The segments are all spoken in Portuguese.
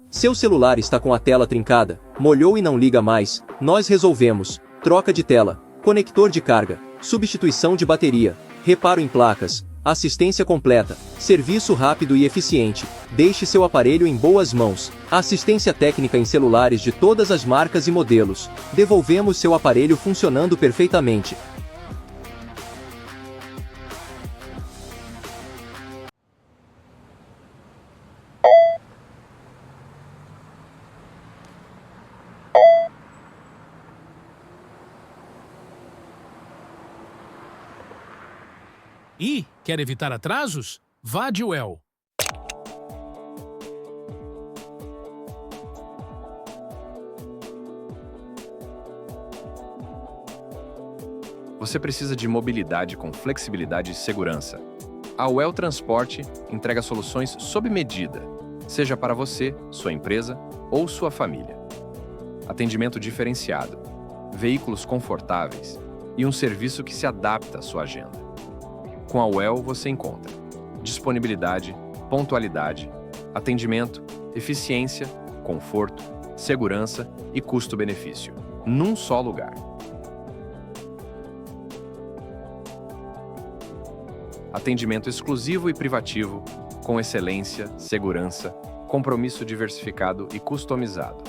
Seu celular está com a tela trincada, molhou e não liga mais? Nós resolvemos. Troca de tela, conector de carga, substituição de bateria, reparo em placas, assistência completa, serviço rápido e eficiente. Deixe seu aparelho em boas mãos. Assistência técnica em celulares de todas as marcas e modelos. Devolvemos seu aparelho funcionando perfeitamente. E, quer evitar atrasos? Vá de UEL. Você precisa de mobilidade com flexibilidade e segurança. A UEL Transporte entrega soluções sob medida, seja para você, sua empresa ou sua família. Atendimento diferenciado, veículos confortáveis e um serviço que se adapta à sua agenda. Com a UEL você encontra disponibilidade, pontualidade, atendimento, eficiência, conforto, segurança e custo-benefício, num só lugar. Atendimento exclusivo e privativo, com excelência, segurança, compromisso diversificado e customizado.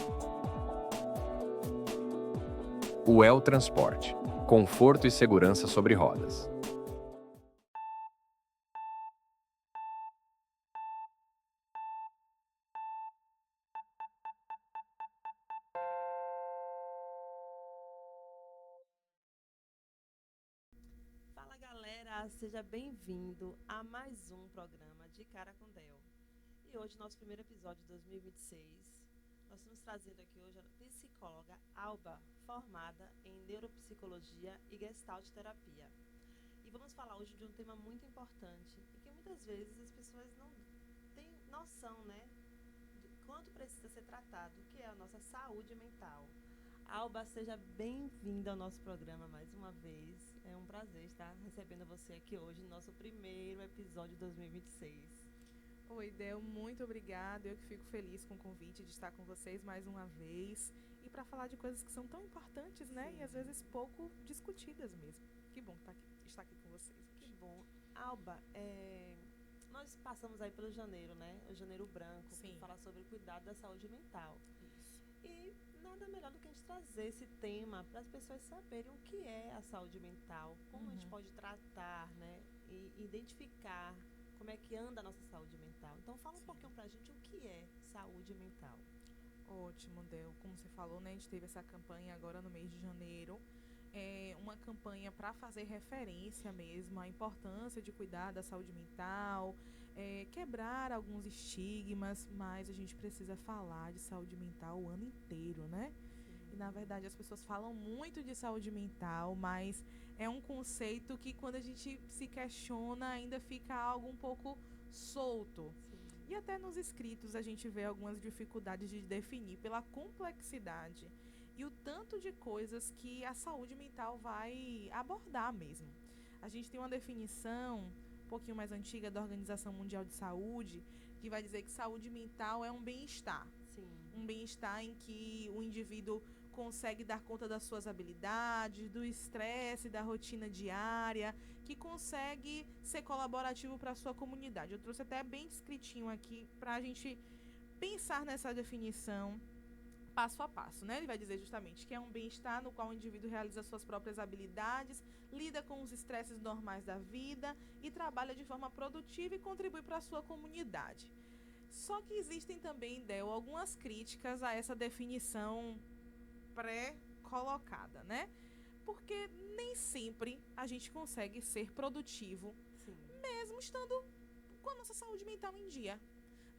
UEL Transporte, conforto e segurança sobre rodas. Fala galera, seja bem-vindo a mais um programa de Cara com Del. E hoje, nosso primeiro episódio de 2026, nós estamos trazendo aqui hoje a psicóloga Alba, formada em neuropsicologia e gestalt terapia. E vamos falar hoje de um tema muito importante e que muitas vezes as pessoas não têm noção, né, de quanto precisa ser tratado, que é a nossa saúde mental. Alba, seja bem-vinda ao nosso programa mais uma vez. É um prazer estar recebendo você aqui hoje no nosso primeiro episódio de 2026. Oi, Del, muito obrigada. Eu que fico feliz com o convite de estar com vocês mais uma vez e para falar de coisas que são tão importantes, né? Sim. E às vezes pouco discutidas mesmo. Que bom estar aqui com vocês hoje. Que bom. Alba, nós passamos aí pelo janeiro, né? O janeiro branco, Sim. que fala sobre o cuidado da saúde mental. Isso. E nada melhor do que a gente trazer esse tema para as pessoas saberem o que é a saúde mental, como a gente pode tratar, né? E identificar como é que anda a nossa saúde mental. Então fala um pouquinho pra gente o que é saúde mental. Ótimo, Del. Como você falou, né? A gente teve essa campanha agora no mês de janeiro. É uma campanha para fazer referência mesmo à importância de cuidar da saúde mental, quebrar alguns estigmas, mas a gente precisa falar de saúde mental o ano inteiro, né? E na verdade as pessoas falam muito de saúde mental, mas é um conceito que quando a gente se questiona ainda fica algo um pouco solto. E até nos escritos a gente vê algumas dificuldades de definir pela complexidade e o tanto de coisas que a saúde mental vai abordar mesmo. A gente tem uma definição um pouquinho mais antiga da Organização Mundial de Saúde, que vai dizer que saúde mental é um bem-estar. Sim. Um bem-estar em que o indivíduo consegue dar conta das suas habilidades, do estresse, da rotina diária, que consegue ser colaborativo para a sua comunidade. Eu trouxe até bem descritinho aqui para a gente pensar nessa definição, passo a passo, né? Ele vai dizer justamente que é um bem-estar no qual o indivíduo realiza suas próprias habilidades, lida com os estresses normais da vida e trabalha de forma produtiva e contribui para a sua comunidade. Só que existem também, Del, algumas críticas a essa definição pré-colocada, né? Porque nem sempre a gente consegue ser produtivo, Sim. mesmo estando com a nossa saúde mental em dia,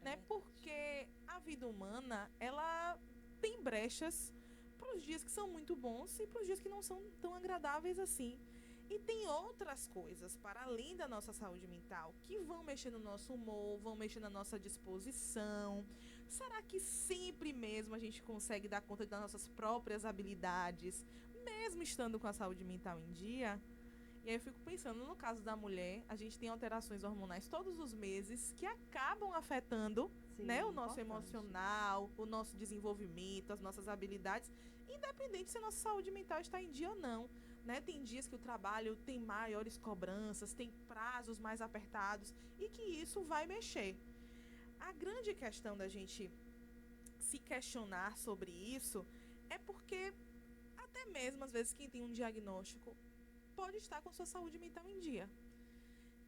né? Verdade. Porque a vida humana, ela tem brechas para os dias que são muito bons e para os dias que não são tão agradáveis assim. E tem outras coisas, para além da nossa saúde mental, que vão mexer no nosso humor, vão mexer na nossa disposição. Será que sempre mesmo a gente consegue dar conta das nossas próprias habilidades, mesmo estando com a saúde mental em dia? E aí eu fico pensando, no caso da mulher, a gente tem alterações hormonais todos os meses que acabam afetando, Sim, né, o nosso importante. emocional, o nosso desenvolvimento, as nossas habilidades, independente se a nossa saúde mental está em dia ou não. Né? Tem dias que o trabalho tem maiores cobranças, tem prazos mais apertados e que isso vai mexer. A grande questão da gente se questionar sobre isso é porque até mesmo às vezes quem tem um diagnóstico pode estar com sua saúde mental em dia.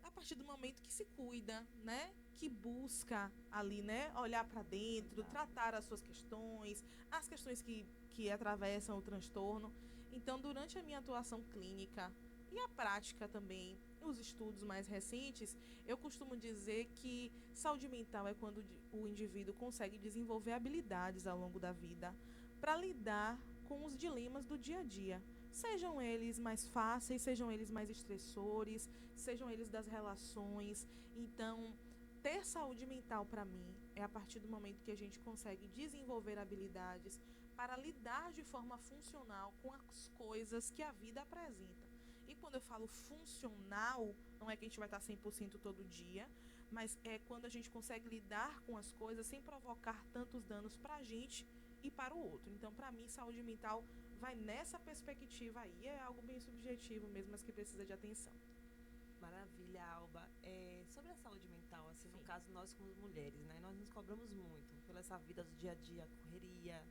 A partir do momento que se cuida, né? Que busca ali, né? Olhar para dentro, Exato. tratar as suas questões, as questões que atravessam o transtorno. Então, durante a minha atuação clínica e a prática também, os estudos mais recentes, eu costumo dizer que saúde mental é quando o indivíduo consegue desenvolver habilidades ao longo da vida para lidar com os dilemas do dia a dia. Sejam eles mais fáceis, sejam eles mais estressores, sejam eles das relações. Então, ter saúde mental para mim é a partir do momento que a gente consegue desenvolver habilidades para lidar de forma funcional com as coisas que a vida apresenta. E quando eu falo funcional, não é que a gente vai estar 100% todo dia, mas é quando a gente consegue lidar com as coisas sem provocar tantos danos para a gente e para o outro. Então, para mim, saúde mental vai nessa perspectiva aí. É algo bem subjetivo mesmo, mas que precisa de atenção. Maravilha, Alba. Sobre a saúde mental, assim, no Sim. caso, nós como mulheres, né? Nós nos cobramos muito pela essa vida do dia a dia, correria,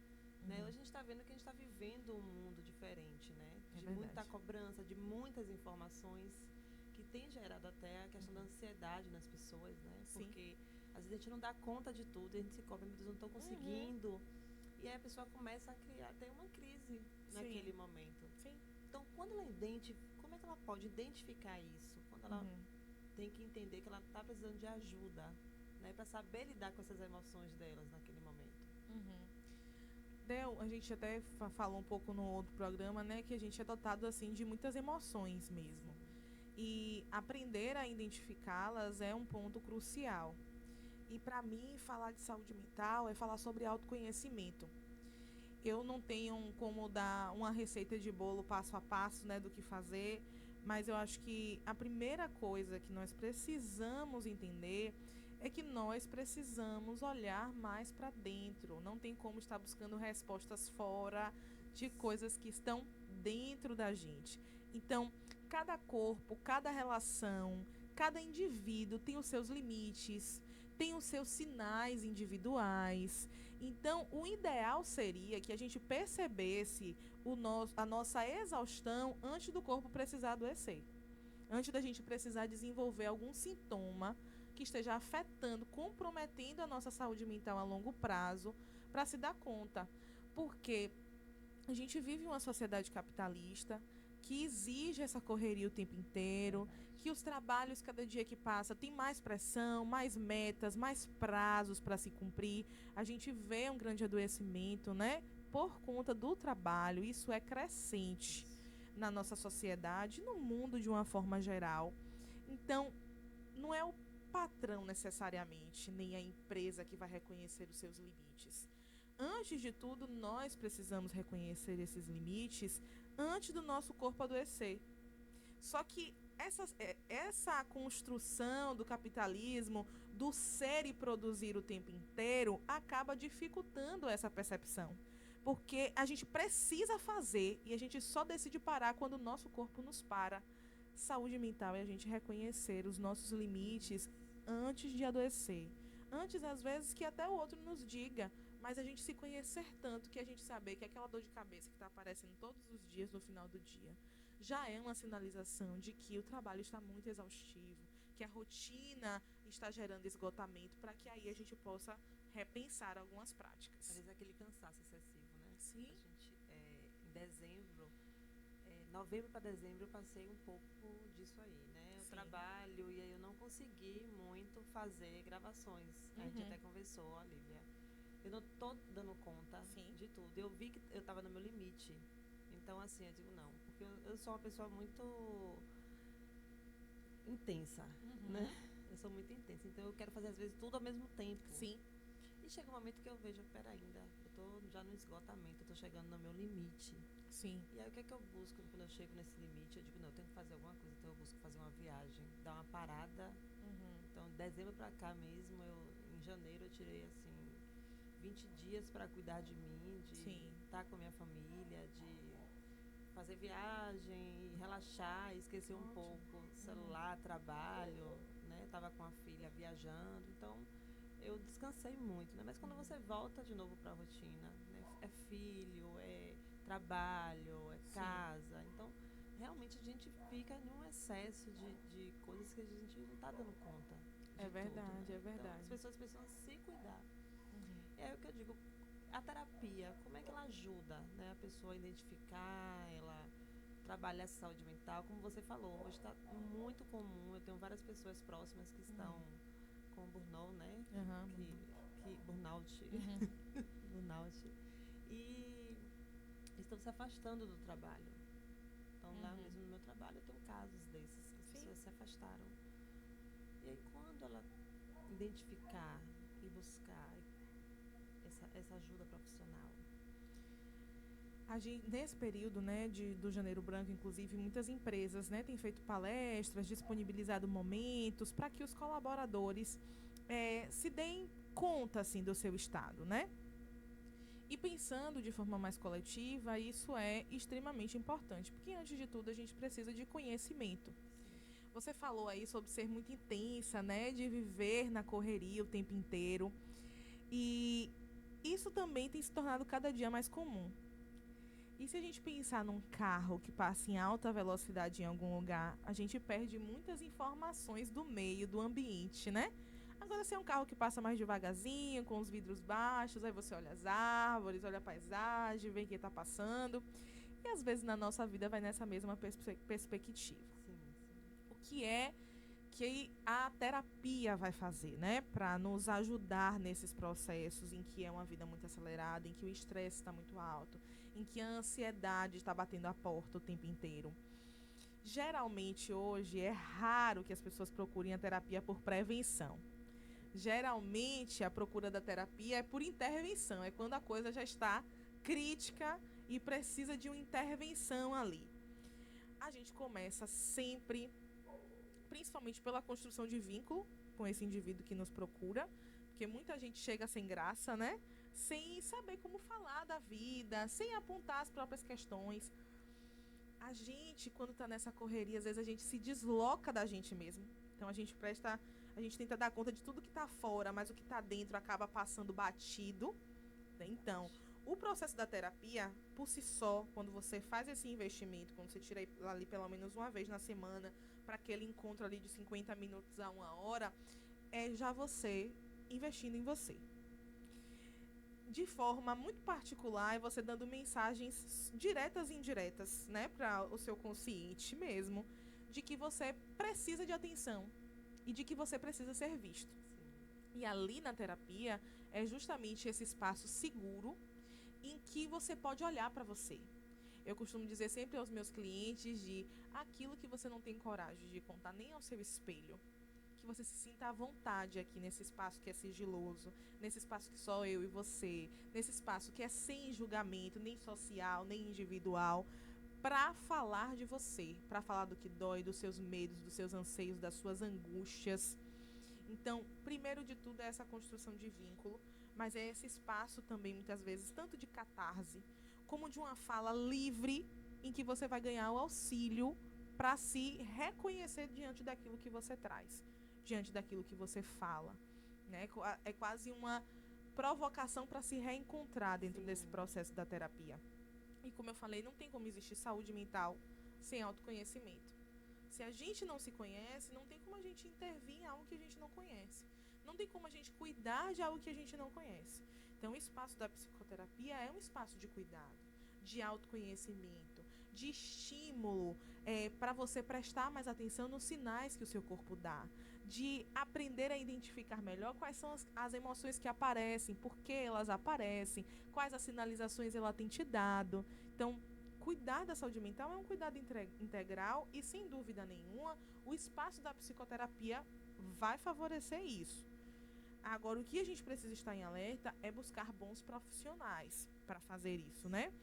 né? Hoje a gente está vendo que a gente está vivendo um mundo diferente, né? É De verdade. muita cobrança, de muitas informações, que tem gerado até a questão da ansiedade nas pessoas, né? Sim. Porque às vezes a gente não dá conta de tudo, a gente se cobra, meu Deus, não estou conseguindo. E aí a pessoa começa a criar, tem uma crise naquele momento. Sim. Então, quando ela como é que ela pode identificar isso? Quando ela tem que entender que ela está precisando de ajuda, né? Para saber lidar com essas emoções delas naquele momento. Del, a gente até falou um pouco no outro programa, né, que a gente é dotado assim de muitas emoções mesmo. E aprender a identificá-las é um ponto crucial. E para mim, falar de saúde mental é falar sobre autoconhecimento. Eu não tenho como dar uma receita de bolo passo a passo, né, do que fazer, mas eu acho que a primeira coisa que nós precisamos entender é que nós precisamos olhar mais para dentro. Não tem como estar buscando respostas fora de coisas que estão dentro da gente. Então, cada corpo, cada relação, cada indivíduo tem os seus limites, tem os seus sinais individuais. Então, o ideal seria que a gente percebesse a nossa exaustão antes do corpo precisar adoecer. Antes da gente precisar desenvolver algum sintoma que esteja afetando, comprometendo a nossa saúde mental a longo prazo, para se dar conta. Porque a gente vive uma sociedade capitalista que exige essa correria o tempo inteiro, que os trabalhos, cada dia que passa, tem mais pressão, mais metas, mais prazos para se cumprir. A gente vê um grande adoecimento, né? Por conta do trabalho. Isso é crescente na nossa sociedade, no mundo de uma forma geral. Então, não é o patrão necessariamente, nem a empresa que vai reconhecer os seus limites. Antes de tudo, nós precisamos reconhecer esses limites antes do nosso corpo adoecer. Só que essa construção do capitalismo, do ser e produzir o tempo inteiro, acaba dificultando essa percepção. Porque a gente precisa fazer e a gente só decide parar quando o nosso corpo nos para. Saúde mental é a gente reconhecer os nossos limites antes de adoecer. Antes, às vezes, que até o outro nos diga, Mas a gente se conhecer tanto que a gente saber que aquela dor de cabeça que está aparecendo todos os dias no final do dia já é uma sinalização de que o trabalho está muito exaustivo, que a rotina está gerando esgotamento, para que aí a gente possa repensar algumas práticas. Às vezes aquele cansaço excessivo, né? Sim. A gente, em dezembro, novembro para dezembro, eu passei um pouco disso aí, né? Eu Sim. trabalho e aí eu não consegui muito fazer gravações. A gente Uhum. até conversou, Olivia. Eu não tô dando conta Sim. de tudo. Eu vi que eu estava no meu limite. Então, assim, eu digo não. Porque eu sou uma pessoa muito intensa, né? Eu sou muito intensa. Então, eu quero fazer, às vezes, tudo ao mesmo tempo. Sim. E chega um momento que eu vejo, pera ainda, eu tô já no esgotamento, eu tô chegando no meu limite. Sim. E aí, o que é que eu busco quando eu chego nesse limite? Eu digo, não, eu tenho que fazer alguma coisa. Então, eu busco fazer uma viagem, dar uma parada. Então, de dezembro pra cá mesmo, em janeiro, eu tirei, assim, 20 dias para cuidar de mim, de Sim. estar com a minha família, de fazer viagem, relaxar, esquecer um pouco celular, trabalho, né? Tava com a filha viajando, então eu descansei muito, né? Mas quando você volta de novo para a rotina, né? É filho, é trabalho, é Sim. casa, então realmente a gente fica num excesso de coisas que a gente não está dando conta. É verdade, tudo, né? é verdade. Então, as pessoas precisam se cuidar. É o que eu digo, a terapia, como é que ela ajuda, né, a pessoa a identificar, ela trabalha a saúde mental, como você falou, hoje está muito comum, eu tenho várias pessoas próximas que estão com burnout, né, que burnout, burnout, e estão se afastando do trabalho. Então, lá mesmo no meu trabalho, eu tenho casos desses, que as Sim. pessoas se afastaram. E aí, quando ela identificar e buscar essa ajuda profissional? Nesse período, né, do Janeiro Branco, inclusive, muitas empresas, né, têm feito palestras, disponibilizado momentos para que os colaboradores se deem conta, assim, do seu estado, né? E pensando de forma mais coletiva, isso é extremamente importante, porque antes de tudo a gente precisa de conhecimento. Você falou aí sobre ser muito intensa, né, de viver na correria o tempo inteiro. E isso também tem se tornado cada dia mais comum. E se a gente pensar num carro que passa em alta velocidade em algum lugar, a gente perde muitas informações do meio, do ambiente, né? Agora, se é um carro que passa mais devagarzinho, com os vidros baixos, aí você olha as árvores, olha a paisagem, vê quem está passando. E às vezes na nossa vida vai nessa mesma perspectiva. Sim. O que é que a terapia vai fazer, né? Para nos ajudar nesses processos em que é uma vida muito acelerada, em que o estresse está muito alto, em que a ansiedade está batendo a porta o tempo inteiro. Geralmente hoje é raro que as pessoas procurem a terapia por prevenção. Geralmente a procura da terapia é por intervenção, é quando a coisa já está crítica e precisa de uma intervenção ali. A gente começa sempre, principalmente pela construção de vínculo com esse indivíduo que nos procura, porque muita gente chega sem graça, né? Sem saber como falar da vida, sem apontar as próprias questões. A gente, quando está nessa correria, às vezes a gente se desloca da gente mesmo. Então a gente tenta dar conta de tudo que está fora, mas o que está dentro acaba passando batido. Então, o processo da terapia, por si só, quando você faz esse investimento, quando você tira ali pelo menos uma vez na semana, para aquele encontro ali de 50 minutos a 1 hora, é já você investindo em você. De forma muito particular, é você dando mensagens diretas e indiretas, né, para o seu consciente mesmo, de que você precisa de atenção e de que você precisa ser visto. E ali na terapia é justamente esse espaço seguro em que você pode olhar para você. Eu costumo dizer sempre aos meus clientes de aquilo que você não tem coragem de contar nem ao seu espelho, que você se sinta à vontade aqui nesse espaço que é sigiloso, nesse espaço que só eu e você, nesse espaço que é sem julgamento, nem social, nem individual, para falar de você, para falar do que dói, dos seus medos, dos seus anseios, das suas angústias. Então, primeiro de tudo é essa construção de vínculo, mas é esse espaço também, muitas vezes, tanto de catarse, como de uma fala livre, em que você vai ganhar o auxílio para se reconhecer diante daquilo que você traz, diante daquilo que você fala, né? É quase uma provocação para se reencontrar dentro desse processo da terapia. E como eu falei, não tem como existir saúde mental sem autoconhecimento. Se a gente não se conhece, não tem como a gente intervir em algo que a gente não conhece. Não tem como a gente cuidar de algo que a gente não conhece. Então, o espaço da psicoterapia é um espaço de cuidado, de autoconhecimento, de estímulo para você prestar mais atenção nos sinais que o seu corpo dá, de aprender a identificar melhor quais são as emoções que aparecem, por que elas aparecem, quais as sinalizações ela tem te dado. Então, cuidar da saúde mental é um cuidado integral e, sem dúvida nenhuma, o espaço da psicoterapia vai favorecer isso. Agora, o que a gente precisa estar em alerta é buscar bons profissionais para fazer isso, né?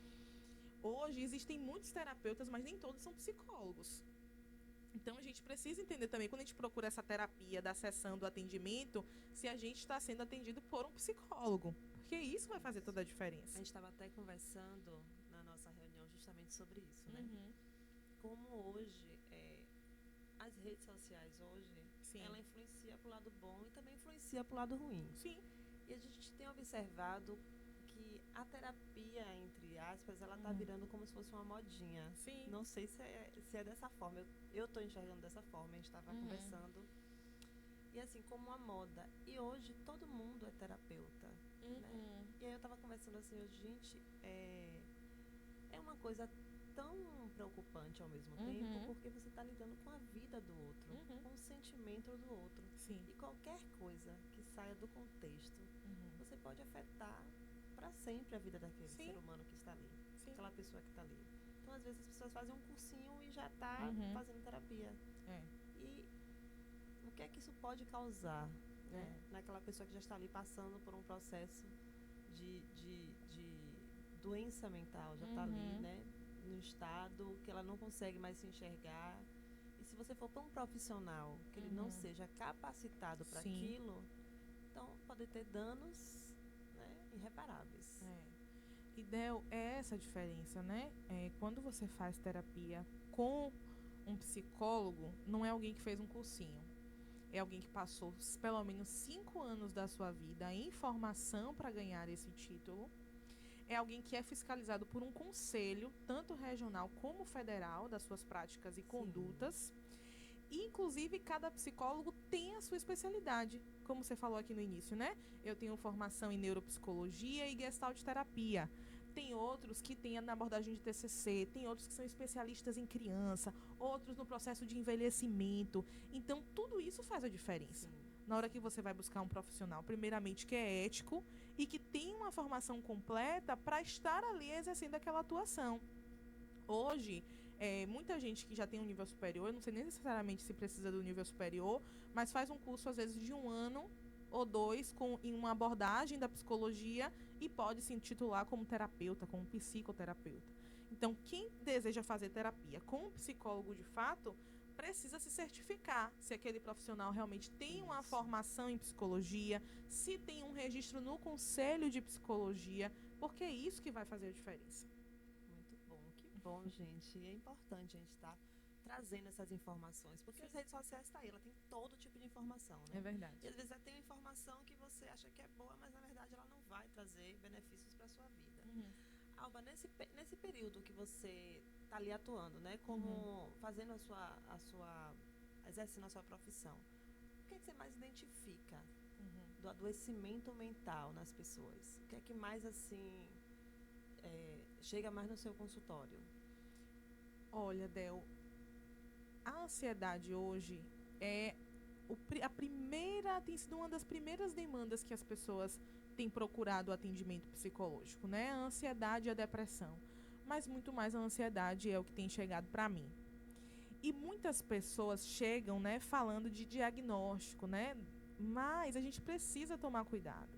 Hoje existem muitos terapeutas, mas nem todos são psicólogos. Então, a gente precisa entender também, quando a gente procura essa terapia da sessão do atendimento, se a gente está sendo atendido por um psicólogo. Porque isso vai fazer toda a diferença. A gente estava até conversando na nossa reunião justamente sobre isso, né? Uhum. Como hoje, as redes sociais hoje, Sim. ela influencia para o lado bom e também influencia para o lado ruim. Sim. E a gente tem observado que a terapia, entre aspas, ela está virando como se fosse uma modinha. Sim. Não sei se é dessa forma. Eu estou enxergando dessa forma. A gente estava conversando. E assim, como uma moda. E hoje todo mundo é terapeuta. Né? E aí eu estava conversando assim, gente, é uma coisa tão preocupante ao mesmo tempo, porque você está lidando com a vida do outro, com o sentimento do outro. Sim. E qualquer coisa que saia do contexto, você pode afetar para sempre a vida daquele Sim. ser humano que está ali, Sim. aquela pessoa que está ali. Então, às vezes, as pessoas fazem um cursinho e já está fazendo terapia. E o que é que isso pode causar, né? Naquela pessoa que já está ali passando por um processo de doença mental, já está ali, né? No estado que ela não consegue mais se enxergar. E se você for para um profissional que ele não seja capacitado para aquilo, então pode ter danos, né, irreparáveis. E Del, é essa a diferença, né? Quando você faz terapia com um psicólogo, não é alguém que fez um cursinho. É alguém que passou pelo menos 5 anos da sua vida em formação para ganhar esse título. É alguém que é fiscalizado por um conselho, tanto regional como federal, das suas práticas e condutas. E, inclusive, cada psicólogo tem a sua especialidade, como você falou aqui no início, né? Eu tenho formação em neuropsicologia e gestalt terapia. Tem outros que têm na abordagem de TCC, tem outros que são especialistas em criança, outros no processo de envelhecimento. Então, tudo isso faz a diferença. Na hora que você vai buscar um profissional, primeiramente, que é ético e que tem uma formação completa para estar ali exercendo aquela atuação. Hoje, muita gente que já tem um nível superior, eu não sei nem necessariamente se precisa do nível superior, mas faz um curso, às vezes, de 1 ano ou 2 em uma abordagem da psicologia e pode se intitular como terapeuta, como psicoterapeuta. Então, quem deseja fazer terapia com um psicólogo de fato, precisa se certificar se aquele profissional realmente tem uma formação em psicologia, se tem um registro no Conselho de Psicologia, porque é isso que vai fazer a diferença. Muito bom, que bom, gente. E é importante a gente estar trazendo essas informações, porque as redes sociais estão aí, ela tem todo tipo de informação, né? É verdade. E às vezes ela tem uma informação que você acha que é boa, mas na verdade ela não vai trazer benefícios para a sua vida. Alba, nesse período que você está ali atuando, né, como fazendo exercendo a sua profissão, o que é que você mais identifica do adoecimento mental nas pessoas? O que é que mais, assim, chega mais no seu consultório? Olha, Del, a ansiedade hoje tem sido uma das primeiras demandas que as pessoas têm procurado o atendimento psicológico, né? A ansiedade e a depressão. Mas muito mais a ansiedade é o que tem chegado para mim. E muitas pessoas chegam, né, falando de diagnóstico, né? Mas a gente precisa tomar cuidado.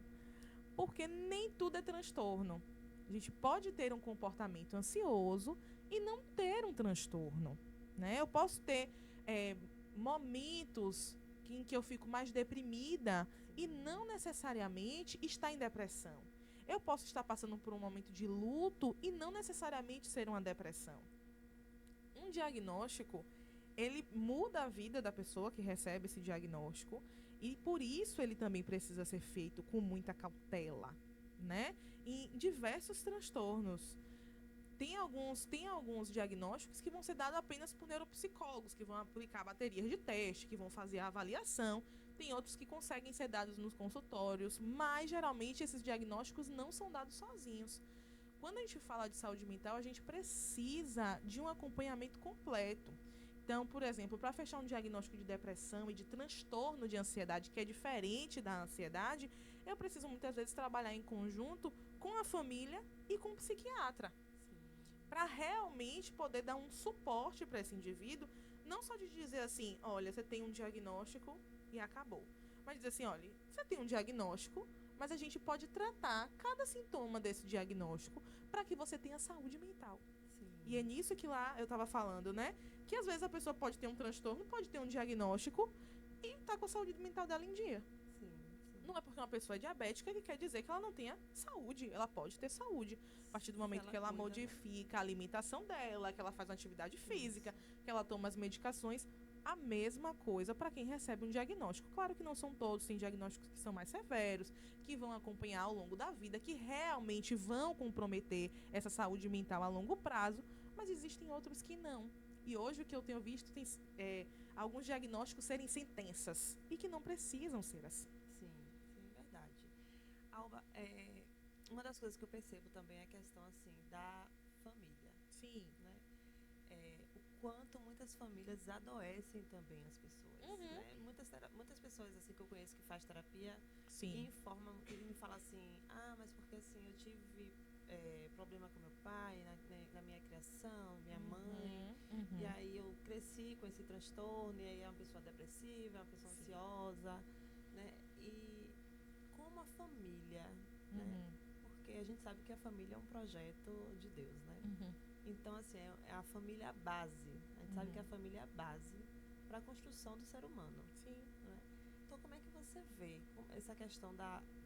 Porque nem tudo é transtorno. A gente pode ter um comportamento ansioso e não ter um transtorno, né? Eu posso ter momentos em que eu fico mais deprimida e não necessariamente estar em depressão. Eu posso estar passando por um momento de luto e não necessariamente ser uma depressão. Um diagnóstico, ele muda a vida da pessoa que recebe esse diagnóstico e por isso ele também precisa ser feito com muita cautela, né? Em diversos transtornos. Tem alguns diagnósticos que vão ser dados apenas por neuropsicólogos, que vão aplicar baterias de teste, que vão fazer a avaliação. Tem outros que conseguem ser dados nos consultórios, mas geralmente esses diagnósticos não são dados sozinhos. Quando a gente fala de saúde mental, a gente precisa de um acompanhamento completo. Então, por exemplo, para fechar um diagnóstico de depressão e de transtorno de ansiedade, que é diferente da ansiedade, eu preciso muitas vezes trabalhar em conjunto com a família e com o psiquiatra, para realmente poder dar um suporte para esse indivíduo, não só de dizer assim, olha, você tem um diagnóstico e acabou. Mas dizer assim, olha, você tem um diagnóstico, mas a gente pode tratar cada sintoma desse diagnóstico para que você tenha saúde mental. Sim. E é nisso que lá eu estava falando, né? Que às vezes a pessoa pode ter um transtorno, pode ter um diagnóstico e tá com a saúde mental dela em dia. Sim. Não é porque uma pessoa é diabética que quer dizer que ela não tenha saúde. Ela pode ter saúde. A partir do momento que ela cuida, né? modifica a alimentação dela, que ela faz uma atividade física, que ela toma as medicações, a mesma coisa para quem recebe um diagnóstico. Claro que não são todos, tem diagnósticos que são mais severos, que vão acompanhar ao longo da vida, que realmente vão comprometer essa saúde mental a longo prazo, mas existem outros que não. E hoje o que eu tenho visto tem alguns diagnósticos serem sentenças e que não precisam ser assim. Sim, verdade. Alba, uma das coisas que eu percebo também é a questão assim da família, Sim. né? O quanto muitas famílias adoecem também as pessoas, né? Muitas pessoas assim que eu conheço que faz terapia Sim. e me falam assim, mas porque assim eu tive problema com meu pai na minha criação, minha mãe, e aí eu cresci com esse transtorno, e aí é uma pessoa depressiva, é uma pessoa ansiosa, né? E como a família, né? Porque a gente sabe que a família é um projeto de Deus, né? Então, assim, é a família a base. A gente sabe que a família é a base para a construção do ser humano. Sim. Né? Então, como é que você vê essa questão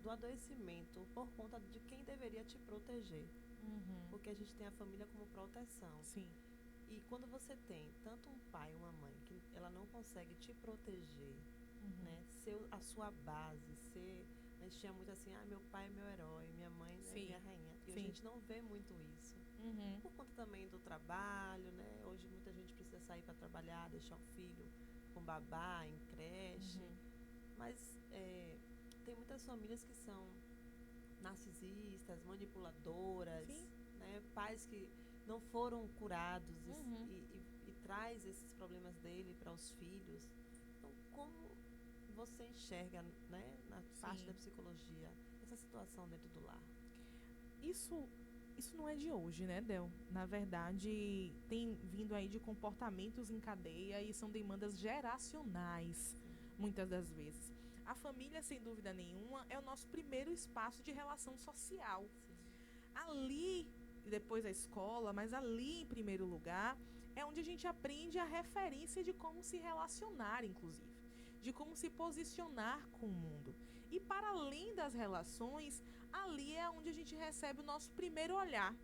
do adoecimento por conta de quem deveria te proteger? Porque a gente tem a família como proteção. Sim. E quando você tem tanto um pai e uma mãe que ela não consegue te proteger, né? Ser a sua base, a gente tinha muito assim, meu pai é meu herói, minha mãe é minha rainha. E a gente não vê muito isso. Por conta também do trabalho, né? Hoje muita gente precisa sair para trabalhar, deixar o filho com babá, em creche. Mas tem muitas famílias que são narcisistas, manipuladoras, né? Pais que não foram curados e traz esses problemas dele para os filhos. Então, como você enxerga, né, na parte da psicologia, essa situação dentro do lar? Isso não é de hoje, né, Del? Na verdade, tem vindo aí de comportamentos em cadeia e são demandas geracionais, muitas das vezes. A família, sem dúvida nenhuma, é o nosso primeiro espaço de relação social. Ali, depois a escola, mas ali em primeiro lugar, é onde a gente aprende a referência de como se relacionar, inclusive, de como se posicionar com o mundo. E para além das relações, ali é onde a gente recebe o nosso primeiro olhar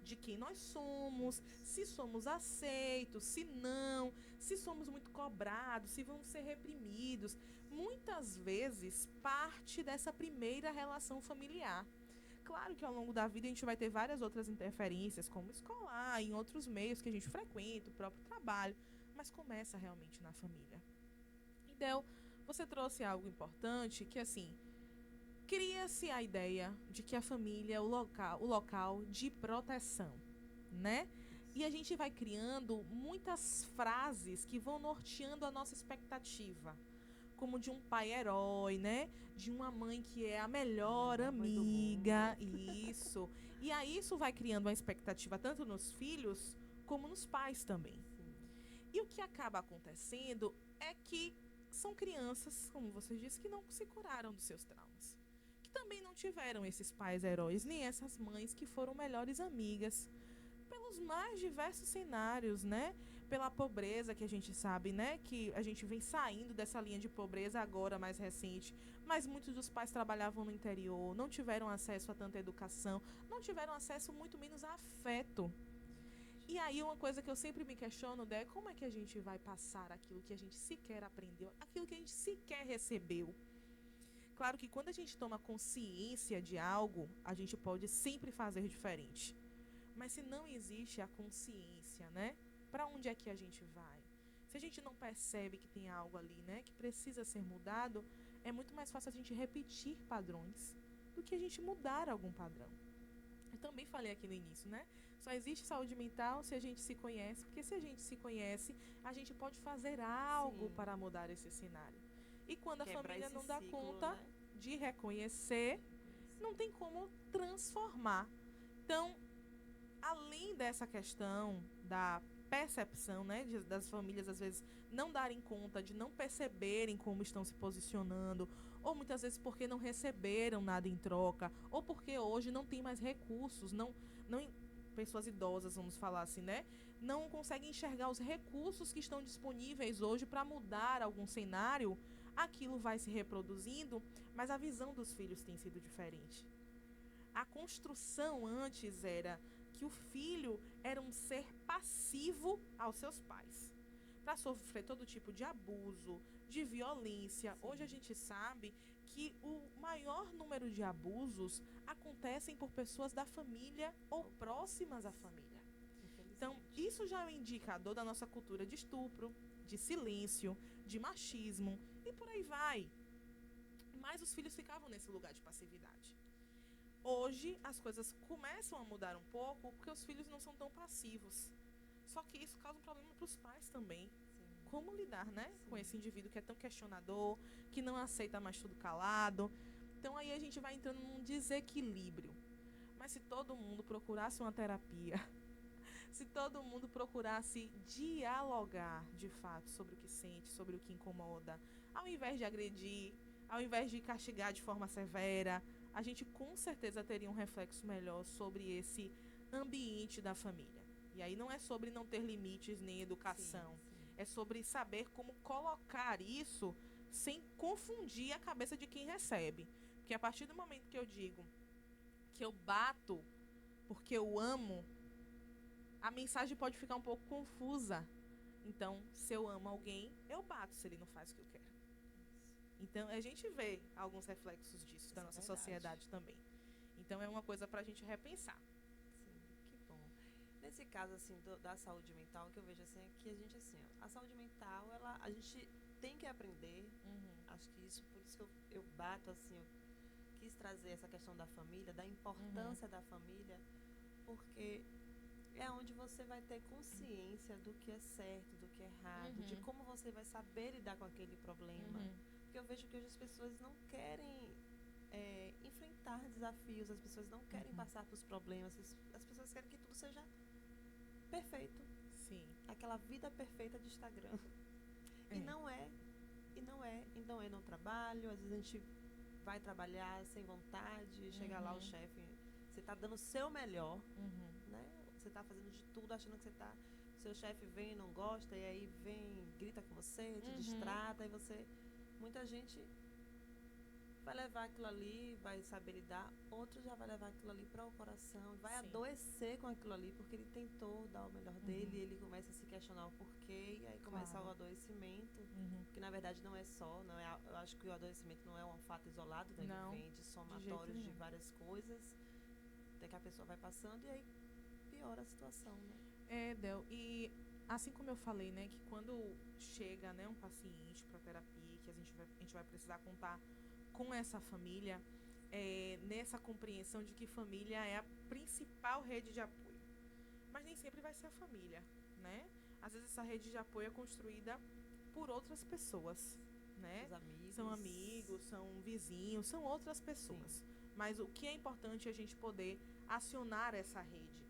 de quem nós somos, se somos aceitos, se não, se somos muito cobrados, se vamos ser reprimidos. Muitas vezes parte dessa primeira relação familiar. Claro que ao longo da vida a gente vai ter várias outras interferências, como escolar, em outros meios que a gente frequenta, o próprio trabalho, mas começa realmente na família. E Del, você trouxe algo importante que, assim, cria-se a ideia de que a família é o local de proteção, né? E a gente vai criando muitas frases que vão norteando a nossa expectativa, como de um pai herói, né? De uma mãe que é a melhor amiga, isso. E aí isso vai criando uma expectativa tanto nos filhos como nos pais também. E o que acaba acontecendo é que são crianças, como você disse, que não se curaram dos seus traumas. Que também não tiveram esses pais heróis, nem essas mães que foram melhores amigas. Pelos mais diversos cenários, né? Pela pobreza que a gente sabe, né? Que a gente vem saindo dessa linha de pobreza agora, mais recente. Mas muitos dos pais trabalhavam no interior, não tiveram acesso a tanta educação, não tiveram acesso muito menos a afeto. E aí uma coisa que eu sempre me questiono é como é que a gente vai passar aquilo que a gente sequer aprendeu, aquilo que a gente sequer recebeu. Claro que quando a gente toma consciência de algo, a gente pode sempre fazer diferente. Mas se não existe a consciência, né? Para onde é que a gente vai? Se a gente não percebe que tem algo ali, né, que precisa ser mudado, é muito mais fácil a gente repetir padrões do que a gente mudar algum padrão. Eu também falei aqui no início, né? Só existe saúde mental se a gente se conhece, porque se a gente se conhece, a gente pode fazer algo Sim. para mudar esse cenário. E quando a Quebrar família esse não dá ciclo, conta né? de reconhecer, não tem como transformar. Então, além dessa questão da percepção, né, das famílias às vezes não darem conta, de não perceberem como estão se posicionando, ou muitas vezes porque não receberam nada em troca, ou porque hoje não tem mais recursos, não pessoas idosas, vamos falar assim, né, não conseguem enxergar os recursos que estão disponíveis hoje para mudar algum cenário, aquilo vai se reproduzindo, mas a visão dos filhos tem sido diferente. A construção antes era que o filho era um ser passivo aos seus pais, para sofrer todo tipo de abuso, de violência. Sim. Hoje a gente sabe que o maior número de abusos acontecem por pessoas da família ou próximas à família. Então, Infelizmente. isso já é um indicador da nossa cultura de estupro, de silêncio, de machismo e por aí vai. Mas os filhos ficavam nesse lugar de passividade. Hoje, as coisas começam a mudar um pouco porque os filhos não são tão passivos. Só que isso causa um problema para os pais também. Sim. Como lidar, né, com Sim. esse indivíduo que é tão questionador, que não aceita mais tudo calado. Então, aí a gente vai entrando num desequilíbrio. Mas se todo mundo procurasse uma terapia, se todo mundo procurasse dialogar de fato sobre o que sente, sobre o que incomoda, ao invés de agredir, ao invés de castigar de forma severa, a gente com certeza teria um reflexo melhor sobre esse ambiente da família. E aí não é sobre não ter limites nem educação, Sim, sim. é sobre saber como colocar isso sem confundir a cabeça de quem recebe. Porque a partir do momento que eu digo que eu bato porque eu amo, a mensagem pode ficar um pouco confusa. Então, se eu amo alguém, eu bato se ele não faz o que eu quero. Então, a gente vê alguns reflexos disso da Isso é nossa verdade. sociedade também. Então, é uma coisa para a gente repensar. Sim, que bom. Nesse caso, assim, da saúde mental, o que eu vejo, assim, é que a gente, assim, ó, a saúde mental, a gente tem que aprender. Acho que isso, por isso que eu bato, assim, eu quis trazer essa questão da família, da importância da família, porque é onde você vai ter consciência do que é certo, do que é errado, de como você vai saber lidar com aquele problema. Porque eu vejo que hoje as pessoas não querem enfrentar desafios, as pessoas não querem passar por problemas, as pessoas querem que tudo seja perfeito. Sim. Aquela vida perfeita de Instagram. É. E não é. Então é no trabalho, às vezes a gente vai trabalhar sem vontade, chega lá o chefe, você tá dando o seu melhor, né? Você tá fazendo de tudo, achando que seu chefe vem e não gosta, e aí vem, grita com você, te distrata, e você, muita gente vai levar aquilo ali, vai saber lidar, outro já vai levar aquilo ali para o coração, vai Sim. adoecer com aquilo ali, porque ele tentou dar o melhor dele, e ele começa a se questionar o porquê, e aí começa Claro. o adoecimento, que na verdade não é só, eu acho que o adoecimento não é um fato isolado, né? Não, Ele vem de jeito somatórios de nenhum. várias coisas, até que a pessoa vai passando, e aí piora a situação, né? Del, e assim como eu falei, né, que quando chega, né, um paciente para terapia, que a gente vai precisar contar com essa família, nessa compreensão de que família é a principal rede de apoio. Mas nem sempre vai ser a família, né? Às vezes essa rede de apoio é construída por outras pessoas, né? Os amigos. São amigos, são vizinhos, são outras pessoas. Mas o que é importante é a gente poder acionar essa rede.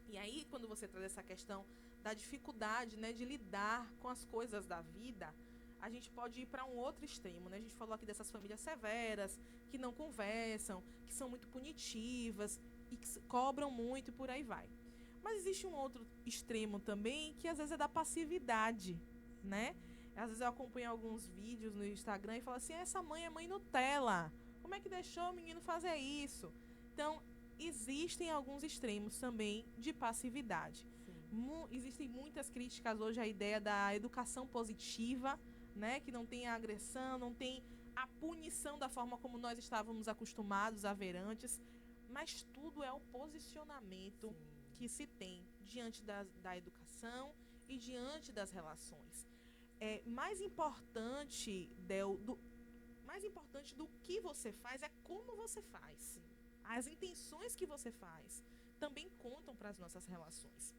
E aí, quando você traz essa questão da dificuldade, né, de lidar com as coisas da vida, a gente pode ir para um outro extremo, né? A gente falou aqui dessas famílias severas, que não conversam, que são muito punitivas e que cobram muito e por aí vai. Mas existe um outro extremo também, que às vezes é da passividade, né? Às vezes eu acompanho alguns vídeos no Instagram e falo assim, essa mãe é mãe Nutella. Como é que deixou o menino fazer isso? Então, existem alguns extremos também de passividade. Sim. Existem muitas críticas hoje à ideia da educação positiva, né? Que não tem a agressão, não tem a punição da forma como nós estávamos acostumados a ver antes, mas tudo é o posicionamento Sim. que se tem diante da educação e diante das relações. Mais importante, mais importante do que você faz é como você faz. As intenções que você faz também contam para as nossas relações.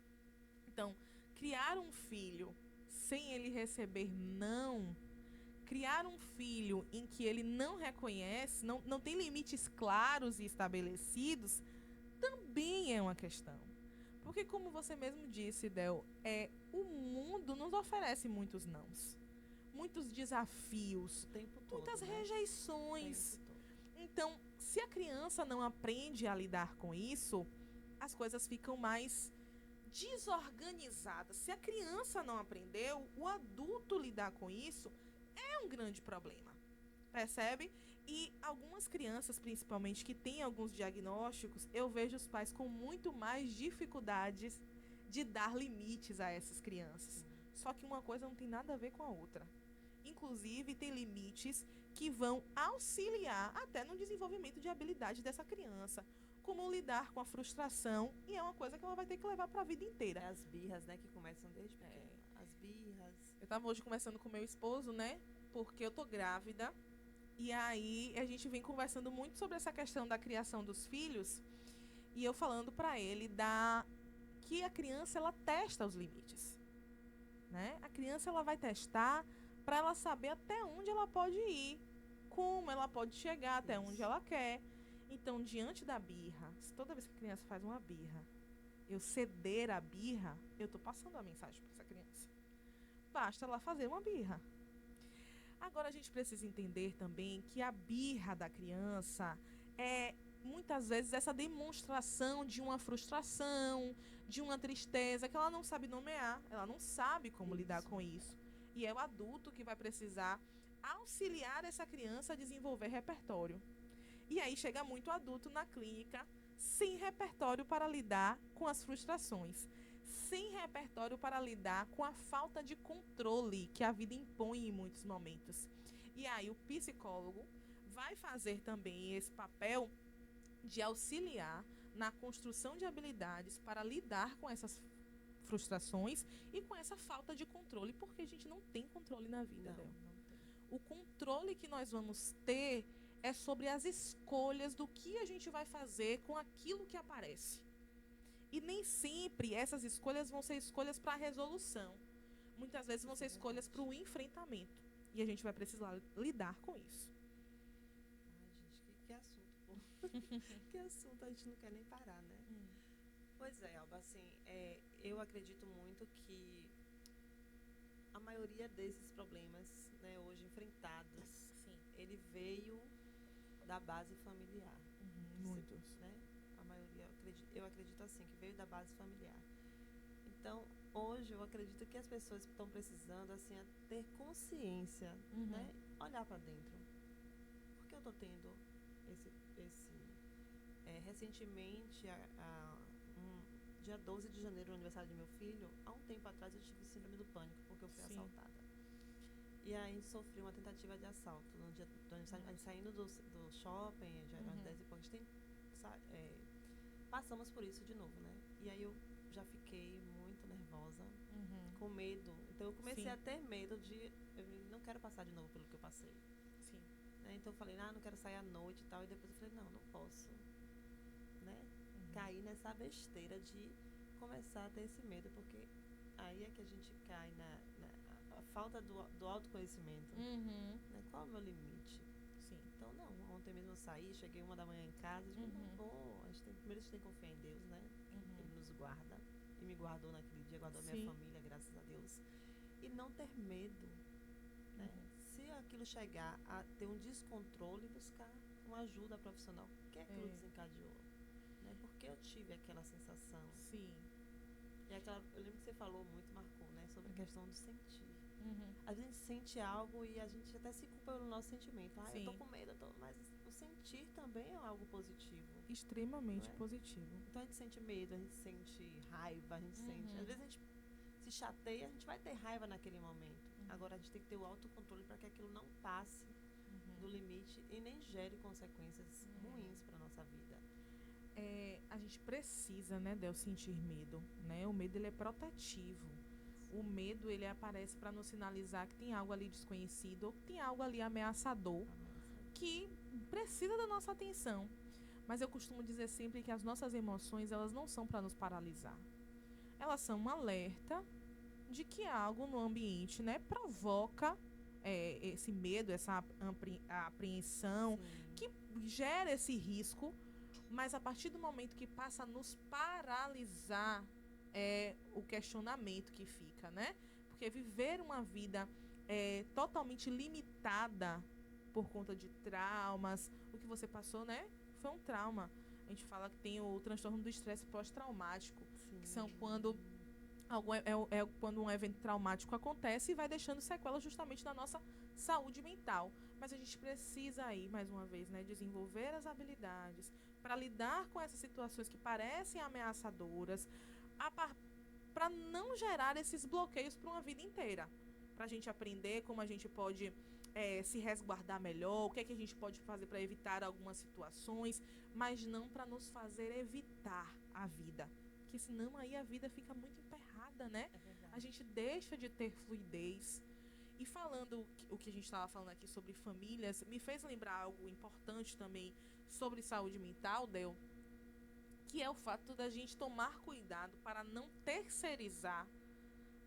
Então, criar um filho sem ele receber não, criar um filho em que ele não reconhece, não tem limites claros e estabelecidos, também é uma questão. Porque, como você mesmo disse, Del, o mundo nos oferece muitos nãos, muitos desafios, O tempo todo, muitas né? rejeições. O tempo todo. Então, se a criança não aprende a lidar com isso, as coisas ficam mais desorganizadas. Se a criança não aprendeu, o adulto lidar com isso é um grande problema. Percebe? E algumas crianças, principalmente, que têm alguns diagnósticos, eu vejo os pais com muito mais dificuldades de dar limites a essas crianças. Só que uma coisa não tem nada a ver com a outra. Inclusive, tem limites que vão auxiliar até no desenvolvimento de habilidade dessa criança. Como lidar com a frustração, e é uma coisa que ela vai ter que levar para a vida inteira. É as birras, né, que começam desde pequeno. As birras. Eu estava hoje conversando com meu esposo, né? Porque eu tô grávida. E aí a gente vem conversando muito sobre essa questão da criação dos filhos. E eu falando para ele que a criança ela testa os limites, né? A criança ela vai testar para ela saber até onde ela pode ir, como ela pode chegar até onde ela quer. Então, diante da birra, se toda vez que a criança faz uma birra, eu ceder a birra, eu tô passando a mensagem para essa criança. Basta ela fazer uma birra. Agora a gente precisa entender também que a birra da criança é muitas vezes essa demonstração de uma frustração, de uma tristeza que ela não sabe nomear, ela não sabe como lidar com isso. E é o adulto que vai precisar auxiliar essa criança a desenvolver repertório. E aí chega muito adulto na clínica sem repertório para lidar com as frustrações, sem repertório para lidar com a falta de controle que a vida impõe em muitos momentos. E aí o psicólogo vai fazer também esse papel de auxiliar na construção de habilidades para lidar com essas frustrações e com essa falta de controle, porque a gente não tem controle na vida, Não, Del. não tem. O controle que nós vamos ter é sobre as escolhas do que a gente vai fazer com aquilo que aparece. E nem sempre essas escolhas vão ser escolhas para resolução. Muitas vezes vão ser escolhas para o enfrentamento. E a gente vai precisar lidar com isso. Ai, gente, que assunto, pô. Que assunto, a gente não quer nem parar, né? Pois é, Alba, assim, eu acredito muito que a maioria desses problemas, né, hoje enfrentados, Sim. ele veio da base familiar. Muitos. Né? A maioria, eu acredito assim, que veio da base familiar. Então, hoje eu acredito que as pessoas estão precisando, assim, ter consciência, né? Olhar para dentro. Por que eu estou tendo recentemente, dia 12 de janeiro, no aniversário do meu filho, há um tempo atrás eu tive síndrome do pânico, porque eu fui Sim. assaltada. E aí sofri uma tentativa de assalto. No dia do aniversário, a gente saindo do shopping, já eram 10 e pouco, a gente passamos por isso de novo, né? E aí eu já fiquei muito nervosa, com medo. Então eu comecei Sim. a ter medo eu não quero passar de novo pelo que eu passei. Sim. Né? Então eu falei, não quero sair à noite e tal. E depois eu falei, não posso, né? Cair nessa besteira de começar a ter esse medo, porque aí é que a gente cai na falta do autoconhecimento. Né? Qual é o meu limite? Sim. Então, não, ontem mesmo eu saí, cheguei 1 da manhã em casa, digo, não vou, primeiro a gente tem que confiar em Deus, né? Ele nos guarda, e me guardou naquele dia, guardou minha família, graças a Deus. E não ter medo, né? Se aquilo chegar a ter um descontrole, buscar uma ajuda profissional. O que é que desencadeou? Né? Porque eu tive aquela sensação. Sim. E eu lembro que você falou muito, marcou, né? Sobre a questão do sentir. Às vezes a gente sente algo e a gente até se culpa pelo nosso sentimento. Ah, eu tô Sim. com medo, mas o sentir também é algo positivo. Extremamente Não é? positivo. Então a gente sente medo, a gente sente raiva, a gente sente. Às vezes a gente se chateia, a gente vai ter raiva naquele momento. Agora a gente tem que ter o autocontrole para que aquilo não passe do limite e nem gere consequências ruins para nossa vida. A gente precisa, né, Del, sentir medo, né? O medo, ele é protetivo. O medo, ele aparece para nos sinalizar que tem algo ali desconhecido ou que tem algo ali ameaçador que precisa da nossa atenção. Mas eu costumo dizer sempre que as nossas emoções, elas não são para nos paralisar. Elas são um alerta de que algo no ambiente, né, provoca esse medo, essa apreensão, que gera esse risco, mas a partir do momento que passa a nos paralisar, é o questionamento que fica, né? Porque viver uma vida totalmente limitada por conta de traumas, o que você passou, né, foi um trauma. A gente fala que tem o transtorno do estresse pós-traumático, que são quando quando um evento traumático acontece e vai deixando sequelas justamente na nossa saúde mental. Mas a gente precisa aí, mais uma vez, né, desenvolver as habilidades para lidar com essas situações que parecem ameaçadoras, para não gerar esses bloqueios para uma vida inteira. Para a gente aprender como a gente pode se resguardar melhor, o que é que a gente pode fazer para evitar algumas situações, mas não para nos fazer evitar a vida. Porque senão aí a vida fica muito emperrada, né? A gente deixa de ter fluidez. E falando o que a gente estava falando aqui sobre famílias, me fez lembrar algo importante também sobre saúde mental, Del, que é o fato da gente tomar cuidado para não terceirizar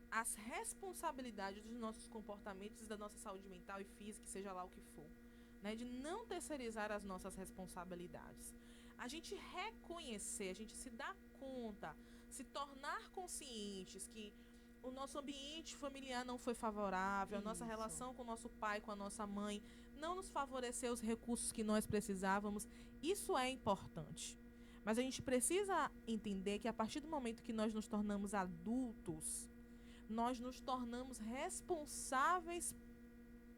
as responsabilidades dos nossos comportamentos, da nossa saúde mental e física, seja lá o que for. Né? De não terceirizar as nossas responsabilidades. A gente reconhecer, a gente se dar conta, se tornar conscientes que o nosso ambiente familiar não foi favorável, a nossa relação com o nosso pai, com a nossa mãe, não nos favoreceu os recursos que nós precisávamos. Isso é importante. Mas a gente precisa entender que a partir do momento que nós nos tornamos adultos, nós nos tornamos responsáveis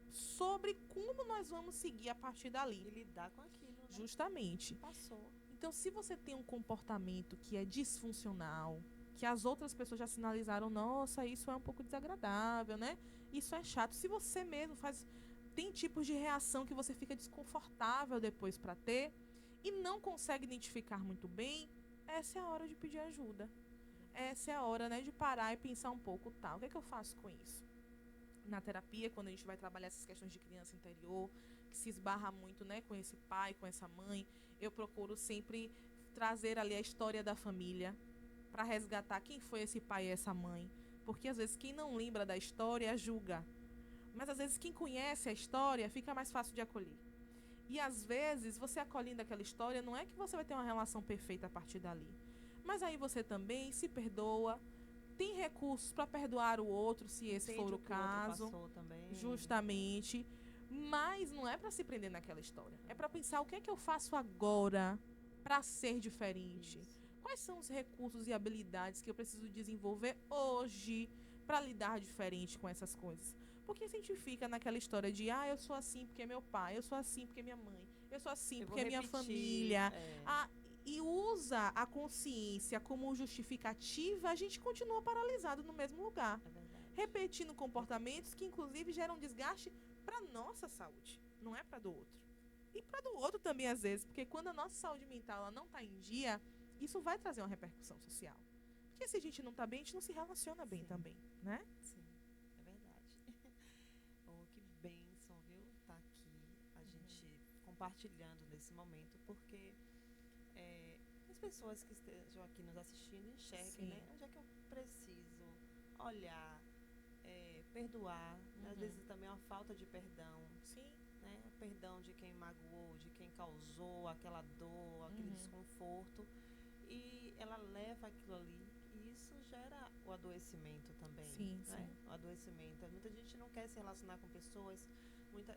sobre como nós vamos seguir a partir dali. E lidar com aquilo, né? Justamente. Passou. Então, se você tem um comportamento que é disfuncional, que as outras pessoas já sinalizaram, nossa, isso é um pouco desagradável, né? Isso é chato. Se você mesmo tem tipos de reação que você fica desconfortável depois para ter e não consegue identificar muito bem, essa é a hora de pedir ajuda. Essa é a hora, né, de parar e pensar um pouco, tá, o que é que eu faço com isso? Na terapia, quando a gente vai trabalhar essas questões de criança interior, que se esbarra muito, né, com esse pai, com essa mãe, eu procuro sempre trazer ali a história da família para resgatar quem foi esse pai e essa mãe. Porque às vezes quem não lembra da história julga. Mas às vezes quem conhece a história fica mais fácil de acolher. E às vezes você acolhendo aquela história, não é que você vai ter uma relação perfeita a partir dali. Mas aí você também se perdoa, tem recursos para perdoar o outro, se esse for o caso. O outro passou também. Justamente. Mas não é para se prender naquela história. É para pensar o que é que eu faço agora para ser diferente. Isso. Quais são os recursos e habilidades que eu preciso desenvolver hoje para lidar diferente com essas coisas? Porque se a gente fica naquela história de eu sou assim porque é meu pai, eu sou assim porque é minha mãe, eu sou assim porque é minha família. E usa a consciência como justificativa, a gente continua paralisado no mesmo lugar. Repetindo comportamentos que, inclusive, geram desgaste para nossa saúde, não é para do outro. E para do outro também, às vezes, porque quando a nossa saúde mental ela não está em dia, isso vai trazer uma repercussão social. Porque se a gente não está bem, a gente não se relaciona bem também, né? Sim, é verdade. Oh, que bênção, viu? Tá aqui a gente compartilhando nesse momento, porque as pessoas que estejam aqui nos assistindo enxerguem, né? Onde é que eu preciso olhar, perdoar. Às vezes também é uma falta de perdão. Sim. Né? Perdão de quem magoou, de quem causou aquela dor, aquele desconforto. E ela leva aquilo ali e isso gera o adoecimento também. Sim, né? sim. O adoecimento. Muita gente não quer se relacionar com pessoas.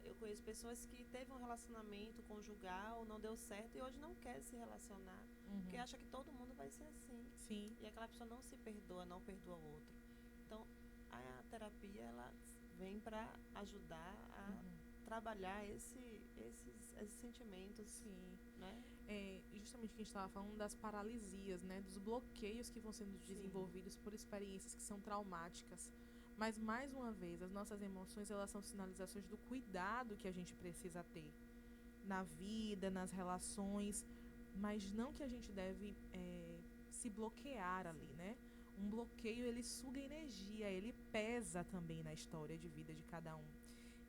Eu conheço pessoas que teve um relacionamento conjugal, não deu certo e hoje não quer se relacionar. Porque acha que todo mundo vai ser assim. Sim. E aquela pessoa não se perdoa, não perdoa o outro. Então, a terapia, ela vem para ajudar a trabalhar esses sentimentos, Sim. né? Justamente o que a gente estava falando das paralisias, né? Dos bloqueios que vão sendo desenvolvidos por experiências que são traumáticas. Mas, mais uma vez, as nossas emoções, elas são sinalizações do cuidado que a gente precisa ter na vida, nas relações, mas não que a gente deve se bloquear ali, né? Um bloqueio, ele suga energia, ele pesa também na história de vida de cada um.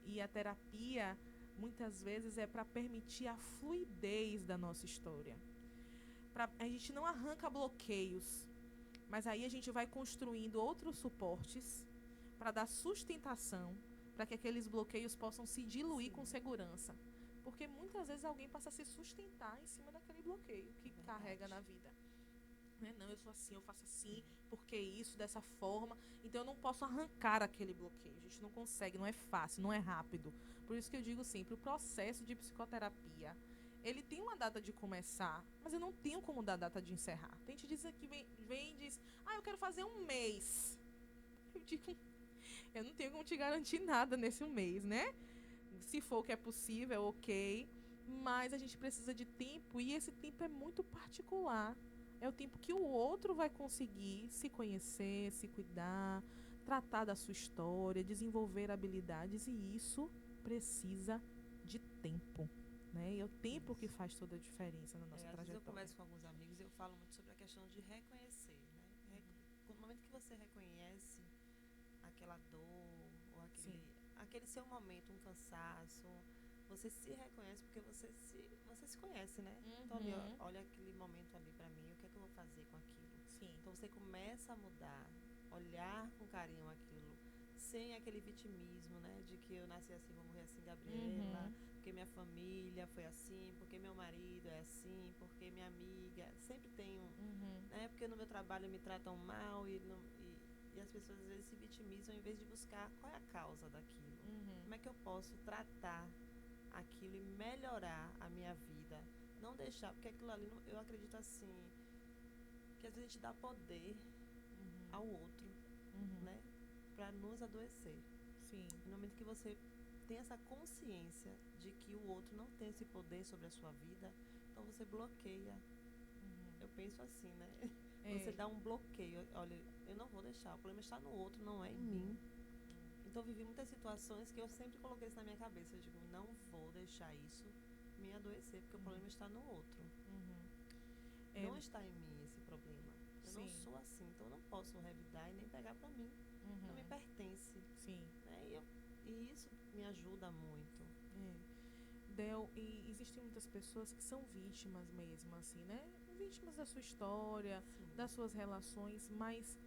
E a terapia, muitas vezes, é para permitir a fluidez da nossa história. A gente não arranca bloqueios, mas aí a gente vai construindo outros suportes para dar sustentação, para que aqueles bloqueios possam se diluir com segurança. Porque muitas vezes alguém passa a se sustentar em cima daquele bloqueio que carrega na vida. Não, eu sou assim, eu faço assim, porque isso, dessa forma. Então eu não posso arrancar aquele bloqueio. A gente não consegue, não é fácil, não é rápido. Por isso que eu digo sempre, o processo de psicoterapia, ele tem uma data de começar, mas eu não tenho como dar data de encerrar. Tem gente diz que vem e diz, eu quero fazer um mês. Eu digo, eu não tenho como te garantir nada nesse mês, né? Se for o que é possível, ok. Mas a gente precisa de tempo e esse tempo é muito particular. É o tempo que o outro vai conseguir se conhecer, se cuidar, tratar da sua história, desenvolver habilidades, e isso precisa de tempo, né? E é o tempo que faz toda a diferença na nossa Às vezes trajetória. eu converso com alguns amigos e eu falo muito sobre a questão de reconhecer, né? No momento que você reconhece aquela dor ou aquele seu momento, um cansaço, você se reconhece porque você se conhece, né? Então, olha aquele momento ali pra mim, o que é que eu vou fazer com aquilo? Sim. Então, você começa a mudar, olhar com carinho aquilo, sem aquele vitimismo, né? De que eu nasci assim, vou morrer assim, Gabriela, porque minha família foi assim, porque meu marido é assim, porque minha amiga, sempre tem né? Porque no meu trabalho me tratam mal e as pessoas às vezes se vitimizam em vez de buscar qual é a causa daquilo. Como é que eu posso tratar aquilo e melhorar a minha vida? Não deixar, porque aquilo ali, eu acredito assim, que às vezes a gente dá poder ao outro, né? Para nos adoecer. Sim. No momento que você tem essa consciência de que o outro não tem esse poder sobre a sua vida, então você bloqueia. Eu penso assim, né? Você dá um bloqueio. Olha, eu não vou deixar, o problema está no outro, não é em mim. Então eu vivi muitas situações que eu sempre coloquei isso na minha cabeça. Eu digo, não vou deixar isso me adoecer, porque o problema está no outro. Não está em mim esse problema. Eu não sou assim, então eu não posso revidar e nem pegar para mim. Não me pertence. Sim. Né? E isso me ajuda muito. Del, e existem muitas pessoas que são vítimas mesmo, assim, né? Vítimas da sua história, das suas relações, mas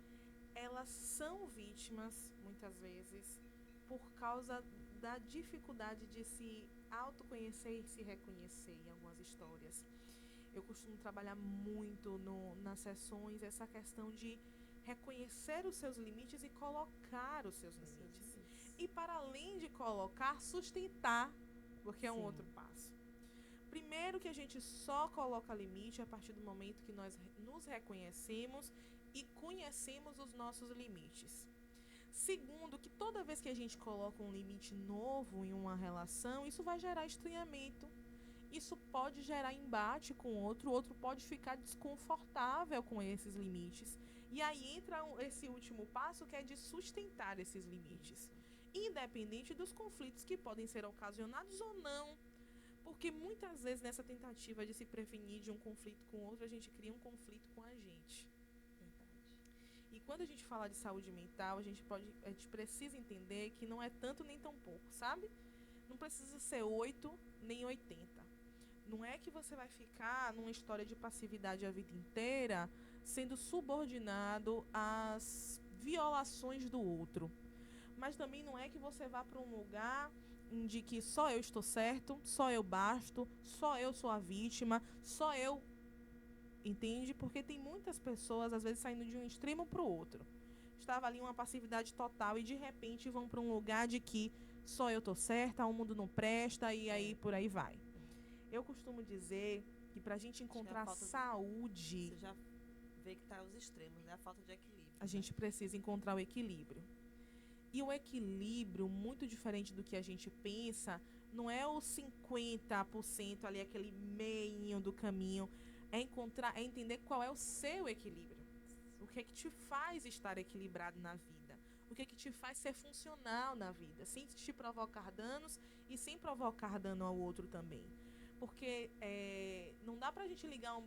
elas são vítimas, muitas vezes, por causa da dificuldade de se autoconhecer e se reconhecer em algumas histórias. Eu costumo trabalhar muito nas sessões essa questão de reconhecer os seus limites e colocar os seus limites. E para além de colocar, sustentar, porque é um outro passo. Primeiro, que a gente só coloca limite a partir do momento que nós nos reconhecemos e conhecemos os nossos limites. Segundo, que toda vez que a gente coloca um limite novo em uma relação, isso vai gerar estranhamento. Isso pode gerar embate com o outro pode ficar desconfortável com esses limites. E aí entra esse último passo, que é de sustentar esses limites, independente dos conflitos que podem ser ocasionados ou não. Porque muitas vezes nessa tentativa de se prevenir de um conflito com o outro, a gente cria um conflito com a gente. Verdade. E quando a gente fala de saúde mental, a gente precisa entender que não é tanto nem tão pouco, sabe? Não precisa ser 8 nem 80. Não é que você vai ficar numa história de passividade a vida inteira sendo subordinado às violações do outro. Mas também não é que você vá para um lugar de que só eu estou certo, só eu basto, só eu sou a vítima, só eu... Entende? Porque tem muitas pessoas, às vezes, saindo de um extremo para o outro. Estava ali uma passividade total e, de repente, vão para um lugar de que só eu estou certa, o mundo não presta e aí por aí vai. Eu costumo dizer que para a gente encontrar saúde... Você já vê que está aos extremos, né? A falta de equilíbrio. A gente precisa encontrar o equilíbrio. E o equilíbrio, muito diferente do que a gente pensa, não é o 50% ali, aquele meinho do caminho. É entender qual é o seu equilíbrio. O que é que te faz estar equilibrado na vida? O que é que te faz ser funcional na vida? Sem te provocar danos e sem provocar dano ao outro também. Porque não dá pra gente ligar um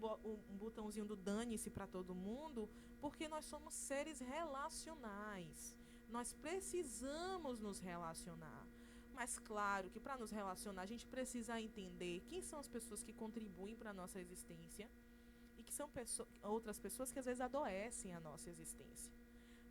botãozinho do dane-se pra todo mundo, porque nós somos seres relacionais. Nós precisamos nos relacionar. Mas claro que para nos relacionar a gente precisa entender quem são as pessoas que contribuem para a nossa existência e que são outras pessoas que às vezes adoecem a nossa existência.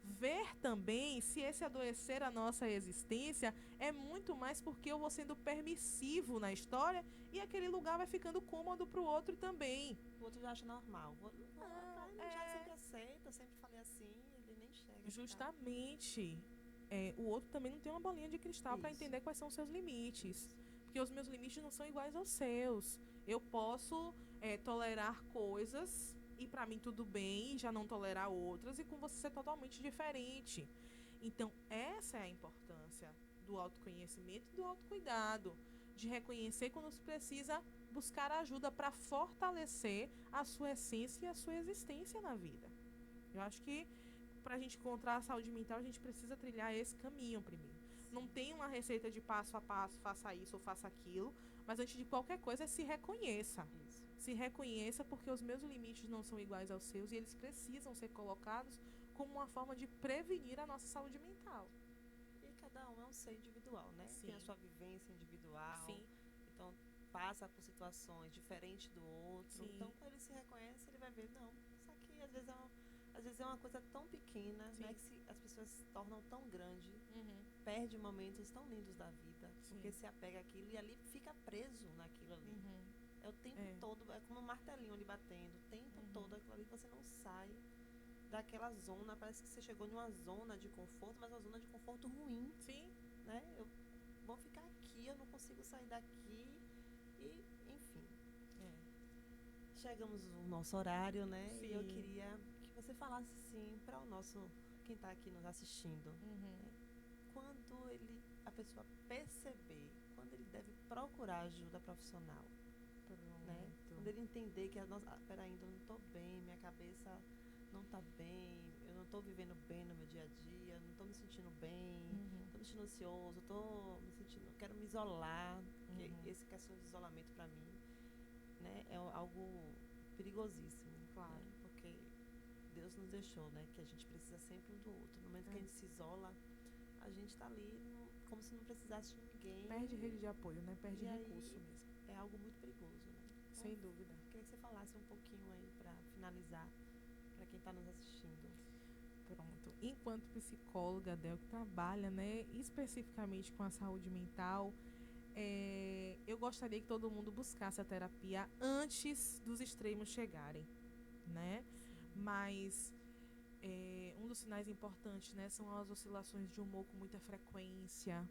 Ver também se esse adoecer a nossa existência é muito mais porque eu vou sendo permissivo na história e aquele lugar vai ficando cômodo para o outro também. O outro já acha normal. Já sempre aceita, eu sempre falei assim, ele nem chega. Justamente. O outro também não tem uma bolinha de cristal para entender quais são os seus limites. Porque os meus limites não são iguais aos seus. Eu posso tolerar coisas e para mim tudo bem, e já não tolerar outras, e com você ser totalmente diferente. Então, essa é a importância do autoconhecimento e do autocuidado. De reconhecer quando se precisa buscar ajuda para fortalecer a sua essência e a sua existência na vida. Eu acho que para a gente encontrar a saúde mental, a gente precisa trilhar esse caminho primeiro. Não tem uma receita de passo a passo, faça isso ou faça aquilo, mas antes de qualquer coisa, se reconheça. Isso. Se reconheça porque os meus limites não são iguais aos seus e eles precisam ser colocados como uma forma de prevenir a nossa saúde mental. E cada um é um ser individual, né? Sim. Tem a sua vivência individual. Sim. Então, passa por situações diferentes do outro. Sim. Então, quando ele se reconhece, ele vai ver, não, isso aqui às vezes é uma coisa tão pequena, né, que as pessoas se tornam tão grande, perde momentos tão lindos da vida, porque se apega àquilo e ali fica preso naquilo ali. É o tempo todo, é como um martelinho ali batendo, o tempo todo aquilo ali, você não sai daquela zona, parece que você chegou numa zona de conforto, mas uma zona de conforto ruim. Sim. Né? Eu vou ficar aqui, eu não consigo sair daqui e, enfim. Chegamos no nosso horário, né? Sim. E eu queria que você falasse assim para quem está aqui nos assistindo, né? Quando a pessoa perceber, quando ele deve procurar ajuda profissional, né? Quando ele entender que peraí, eu não estou bem, minha cabeça não está bem, eu não estou vivendo bem no meu dia a dia, não estou me sentindo bem, estou me sentindo ansioso, quero me isolar, porque essa questão de isolamento para mim, né, é algo perigosíssimo, claro, né? Porque Deus nos deixou, né, que a gente precisa sempre um do outro. No momento que a gente se isola, a gente está ali como se não precisasse de ninguém. Perde rede de apoio, né? Perde recurso mesmo. É algo muito perigoso, né? Então, sem dúvida. Queria que você falasse um pouquinho aí para finalizar, para quem está nos assistindo. Pronto. Enquanto psicóloga, Del, que trabalha, né, especificamente com a saúde mental, eu gostaria que todo mundo buscasse a terapia antes dos extremos chegarem, né? Mas um dos sinais importantes, né, são as oscilações de humor com muita frequência,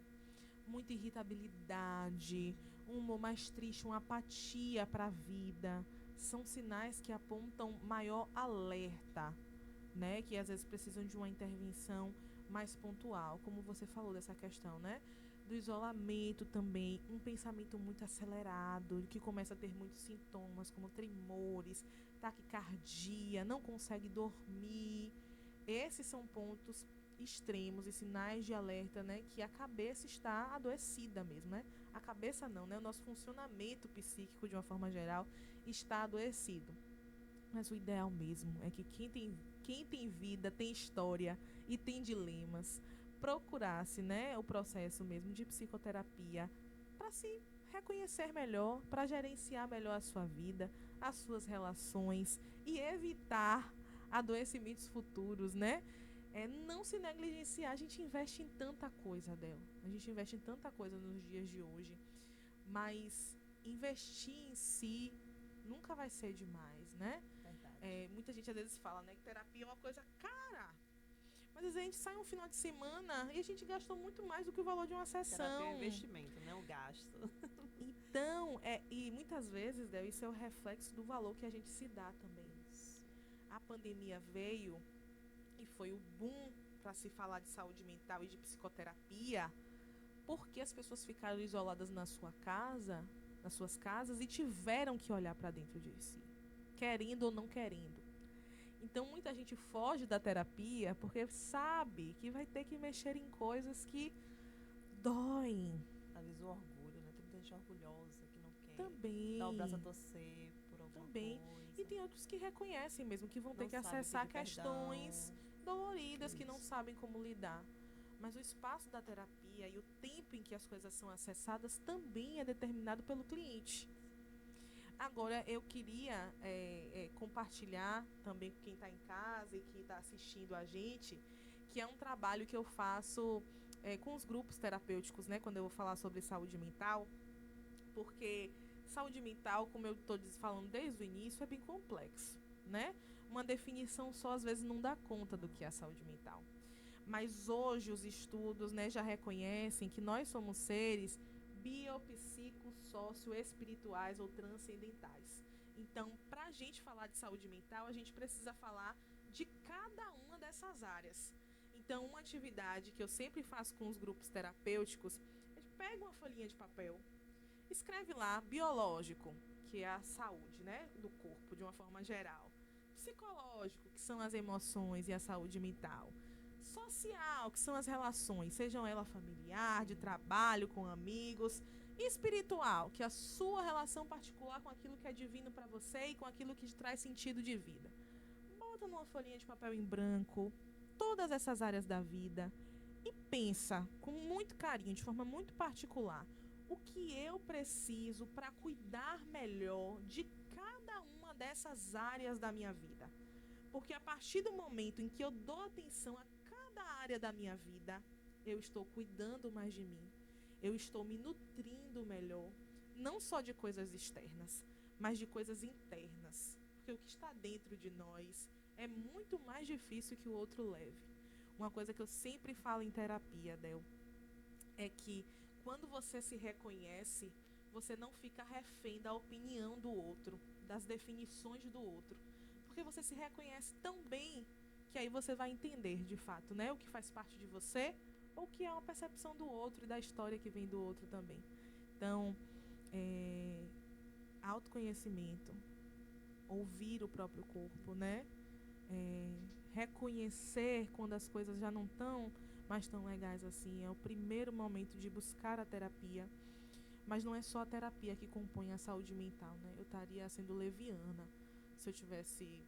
muita irritabilidade, um humor mais triste, uma apatia para a vida. São sinais que apontam maior alerta, né? Que às vezes precisam de uma intervenção mais pontual, como você falou dessa questão, né? Do isolamento também, um pensamento muito acelerado, que começa a ter muitos sintomas, como tremores, taquicardia, não consegue dormir. Esses são pontos extremos e sinais de alerta, né, que a cabeça está adoecida mesmo, né? A cabeça não, né? O nosso funcionamento psíquico, de uma forma geral, está adoecido. Mas o ideal mesmo é que quem tem vida, tem história e tem dilemas, procurasse, né, o processo mesmo de psicoterapia para se reconhecer melhor, para gerenciar melhor a sua vida, as suas relações e evitar adoecimentos futuros, né? Não se negligenciar. A gente investe em tanta coisa, Adel. A gente investe em tanta coisa nos dias de hoje, mas investir em si nunca vai ser demais, né? Muita gente às vezes fala, né, que terapia é uma coisa cara. Mas às vezes a gente sai um final de semana e a gente gastou muito mais do que o valor de uma sessão. Terapia é um investimento, não é um gasto. Então, e muitas vezes, Del, isso é o reflexo do valor que a gente se dá também. A pandemia veio e foi o boom para se falar de saúde mental e de psicoterapia, porque as pessoas ficaram isoladas na sua casa, nas suas casas, e tiveram que olhar para dentro de si, querendo ou não querendo. Então muita gente foge da terapia porque sabe que vai ter que mexer em coisas que doem. Às vezes o orgulho, né? Tem muita gente orgulhosa que não quer Também. dar o braço a torcer por alguma Também. coisa. E tem outros que reconhecem mesmo que vão ter Não que sabe acessar pedir questões perdão. doloridas que não Isso. sabem como lidar. Mas o espaço da terapia e o tempo em que as coisas são acessadas também é determinado pelo cliente. Agora, eu queria compartilhar também com quem está em casa e que está assistindo a gente, que é um trabalho que eu faço com os grupos terapêuticos, né, quando eu vou falar sobre saúde mental, porque saúde mental, como eu estou falando desde o início, é bem complexo, né? Uma definição só às vezes não dá conta do que é a saúde mental. Mas hoje os estudos, né, já reconhecem que nós somos seres biopsicossocioespirituais ou transcendentais. Então, para a gente falar de saúde mental, a gente precisa falar de cada uma dessas áreas. Então, uma atividade que eu sempre faço com os grupos terapêuticos, a gente pega uma folhinha de papel, escreve lá biológico, que é a saúde, né, do corpo de uma forma geral. Psicológico, que são as emoções e a saúde mental. Social, que são as relações, sejam elas familiar, de trabalho, com amigos. E espiritual, que é a sua relação particular com aquilo que é divino para você e com aquilo que te traz sentido de vida. Bota numa folhinha de papel em branco todas essas áreas da vida e pensa com muito carinho, de forma muito particular, o que eu preciso para cuidar melhor de cada uma dessas áreas da minha vida. Porque a partir do momento em que eu dou atenção a cada área da minha vida, eu estou cuidando mais de mim. Eu estou me nutrindo melhor, não só de coisas externas, mas de coisas internas. Porque o que está dentro de nós é muito mais difícil que o outro leve. Uma coisa que eu sempre falo em terapia, Del, é que quando você se reconhece, você não fica refém da opinião do outro, das definições do outro. Porque você se reconhece tão bem que aí você vai entender, de fato, né, o que faz parte de você ou o que é uma percepção do outro e da história que vem do outro também. Então, autoconhecimento, ouvir o próprio corpo, né? Reconhecer quando as coisas já não estão mais tão legais assim. É o primeiro momento de buscar a terapia. Mas não é só a terapia que compõe a saúde mental, né? Eu estaria sendo leviana se eu estivesse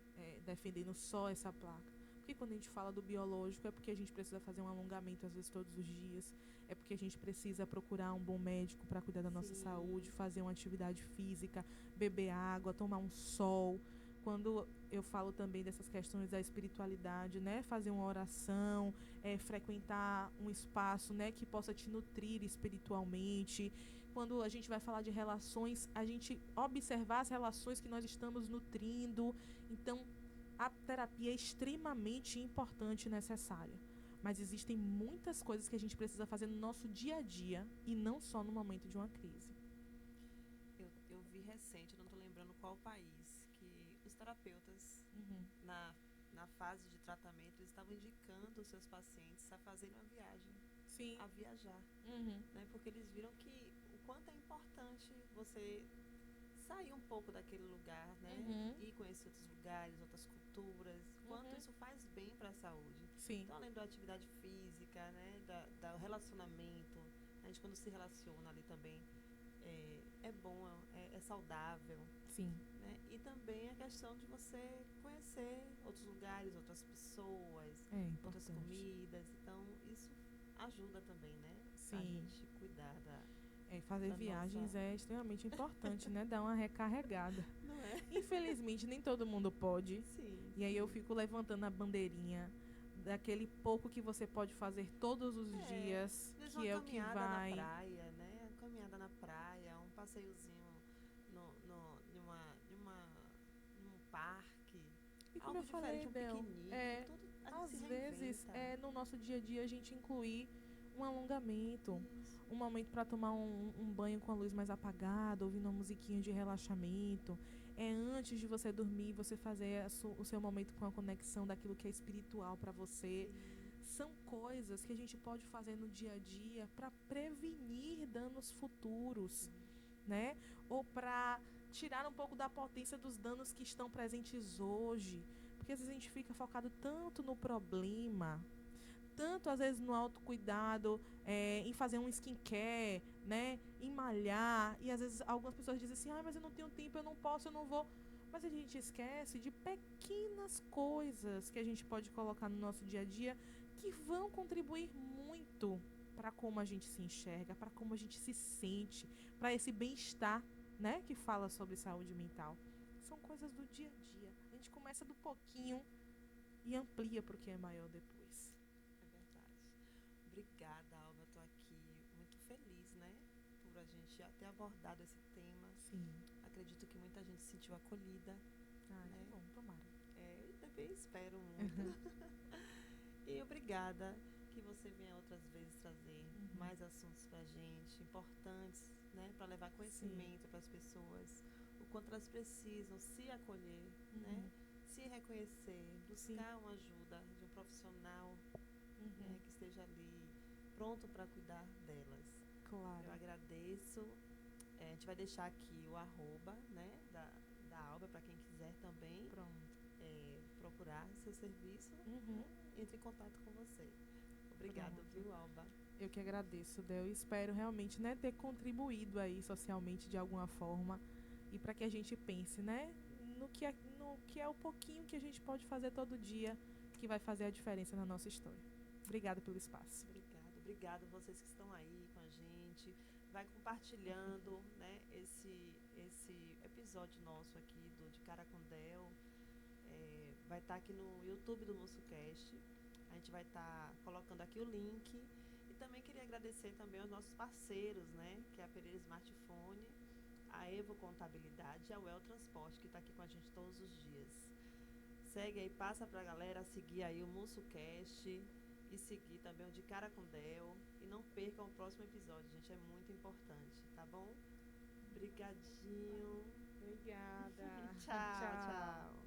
defendendo só essa placa. Porque quando a gente fala do biológico, é porque a gente precisa fazer um alongamento, às vezes, todos os dias. É porque a gente precisa procurar um bom médico para cuidar da nossa saúde, fazer uma atividade física, beber água, tomar um sol. Quando eu falo também dessas questões da espiritualidade, né? Fazer uma oração, frequentar um espaço, né, que possa te nutrir espiritualmente. Quando a gente vai falar de relações, a gente observar as relações que nós estamos nutrindo. Então, a terapia é extremamente importante e necessária. Mas existem muitas coisas que a gente precisa fazer no nosso dia a dia e não só no momento de uma crise. Eu vi recente, não estou lembrando qual país, que os terapeutas, na fase de tratamento, eles estavam indicando os seus pacientes a fazerem uma viagem. Sim. A viajar. Né? Porque eles viram que o quanto é importante você sair um pouco daquele lugar, né? E conhecer outros lugares, outras culturas, quanto isso faz bem para a saúde. Sim. Então, além da atividade física, né? Do relacionamento, a gente quando se relaciona ali também é bom, é saudável. Sim. Né? E também a questão de você conhecer outros lugares, outras pessoas, outras comidas. Então, isso ajuda também, né? Sim. A gente cuidar da... fazer viagens é extremamente importante, né? Dar uma recarregada. Não é? Infelizmente, nem todo mundo pode. Sim. E aí eu fico levantando a bandeirinha daquele pouco que você pode fazer todos os dias, que é o que vai... Uma caminhada na praia, né? Uma caminhada na praia, um passeiozinho num parque. E como eu falei, Del, tudo às vezes, no nosso dia a dia, a gente incluir um alongamento, um momento para tomar um banho com a luz mais apagada, ouvindo uma musiquinha de relaxamento. Antes de você dormir, você fazer o seu momento com a conexão daquilo que é espiritual para você. são coisas que a gente pode fazer no dia a dia para prevenir danos futuros, né? Ou para tirar um pouco da potência dos danos que estão presentes hoje. Porque às vezes a gente fica focado tanto no problema, tanto às vezes no autocuidado, em fazer um skincare, né? Em malhar. E às vezes algumas pessoas dizem assim, mas eu não tenho tempo, eu não posso, eu não vou. Mas a gente esquece de pequenas coisas que a gente pode colocar no nosso dia a dia que vão contribuir muito para como a gente se enxerga, para como a gente se sente, para esse bem-estar, né, que fala sobre saúde mental. São coisas do dia a dia. A gente começa do pouquinho e amplia para o que é maior depois. É verdade. Obrigada, Alba. Estou aqui muito feliz, né, por a gente já ter abordado esse tema. Sim. Acredito que muita gente se sentiu acolhida. Ai, né? que bom, tomara. Eu também espero muito. E obrigada que você venha outras vezes trazer mais assuntos pra gente, importantes, né, para levar conhecimento para as pessoas, o quanto elas precisam se acolher, né, se reconhecer, buscar uma ajuda de um profissional né, que esteja ali pronto para cuidar delas. Claro. Eu agradeço. A gente vai deixar aqui o arroba, né, da Alba para quem quiser também. Pronto. Procurar seu serviço, entre em contato com você. Obrigada, viu, Alba? Eu que agradeço, Del, e espero realmente, né, ter contribuído aí socialmente de alguma forma e para que a gente pense, né, no que é o pouquinho que a gente pode fazer todo dia que vai fazer a diferença na nossa história. Obrigada pelo espaço. Obrigada vocês que estão aí com a gente. Vai compartilhando, né, esse episódio nosso aqui do De Cara com Del. Vai estar aqui no YouTube do MussoCast. A gente vai estar colocando aqui o link. E também queria agradecer também aos nossos parceiros, né? Que é a Pereira Smartphone, a Evo Contabilidade e a Well Transporte, que está aqui com a gente todos os dias. Segue aí, passa pra galera seguir aí o MussoCast e seguir também o De Cara com Del. E não percam o próximo episódio, gente. É muito importante, tá bom? Obrigadinho. Obrigada. Tchau.